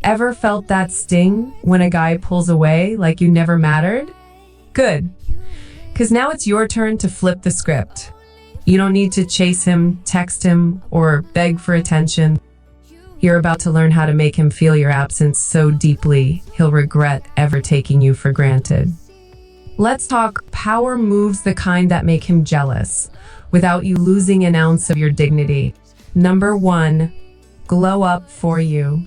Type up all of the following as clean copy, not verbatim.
Ever felt that sting when a guy pulls away like you never mattered? Good, because now it's your turn to flip the script. You don't need to chase him, text him, or beg for attention. You're about to learn how to make him feel your absence so deeply, he'll regret ever taking you for granted. Let's talk power moves, the kind that make him jealous, without you losing an ounce of your dignity. Number 1, glow up for you.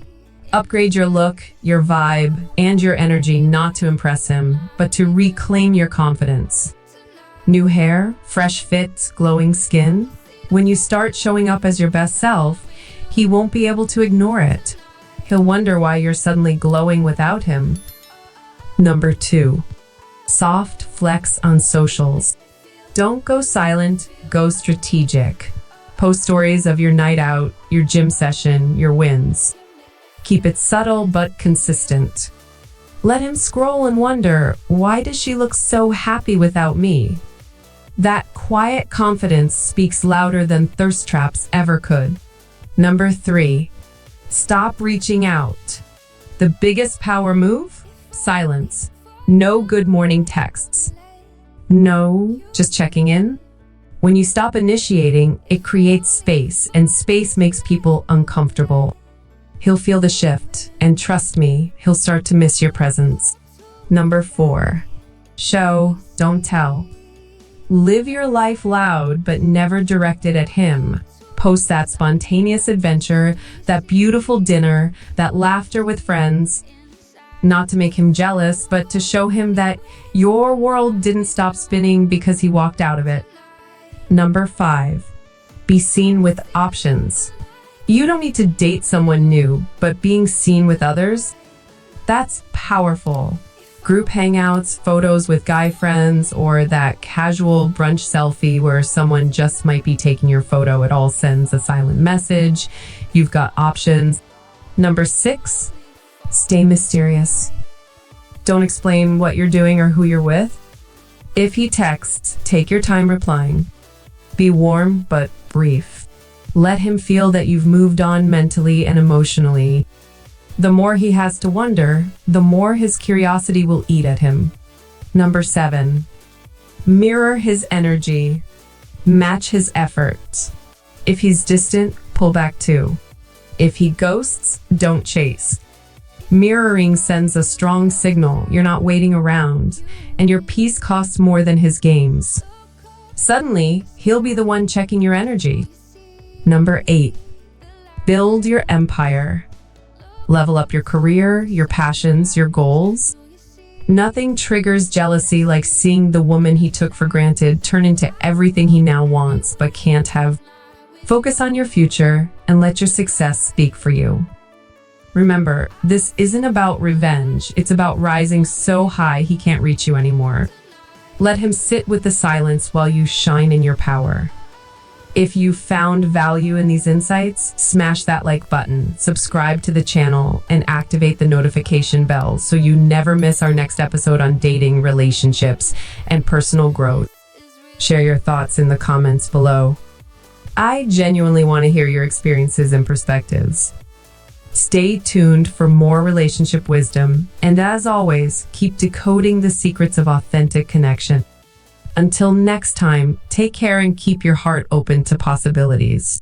Upgrade your look, your vibe, and your energy, not to impress him, but to reclaim your confidence. New hair, fresh fit, glowing skin. When you start showing up as your best self, he won't be able to ignore it. He'll wonder why you're suddenly glowing without him. Number 2, soft flex on socials. Don't go silent, go strategic. Post stories of your night out, your gym session, your wins. Keep it subtle but consistent. Let him scroll and wonder, why does she look so happy without me? That quiet confidence speaks louder than thirst traps ever could. Number 3, stop reaching out. The biggest power move? Silence. No good morning texts. No, just checking in. When you stop initiating, it creates space, and space makes people uncomfortable. He'll feel the shift, and trust me, he'll start to miss your presence. Number 4, show, don't tell. Live your life loud, but never direct it at him. Post that spontaneous adventure, that beautiful dinner, that laughter with friends. Not to make him jealous, but to show him that your world didn't stop spinning because he walked out of it. Number 5, be seen with options. You don't need to date someone new, but being seen with others, that's powerful. Group hangouts, photos with guy friends, or that casual brunch selfie where someone just might be taking your photo, it all sends a silent message. You've got options. Number 6, stay mysterious. Don't explain what you're doing or who you're with. If he texts, take your time replying. Be warm but brief. Let him feel that you've moved on mentally and emotionally. The more he has to wonder, the more his curiosity will eat at him. Number 7, mirror his energy. Match his efforts. If he's distant, pull back too. If he ghosts, don't chase. Mirroring sends a strong signal you're not waiting around, and your peace costs more than his games. Suddenly, he'll be the one checking your energy. Number 8, build your empire. Level up your career, your passions, your goals. Nothing triggers jealousy like seeing the woman he took for granted turn into everything he now wants but can't have. Focus on your future and let your success speak for you. Remember, this isn't about revenge. It's about rising so high he can't reach you anymore. Let him sit with the silence while you shine in your power. If you found value in these insights, smash that like button, subscribe to the channel, and activate the notification bell so you never miss our next episode on dating, relationships, and personal growth. Share your thoughts in the comments below. I genuinely want to hear your experiences and perspectives. Stay tuned for more relationship wisdom, and as always, keep decoding the secrets of authentic connection. Until next time, take care and keep your heart open to possibilities.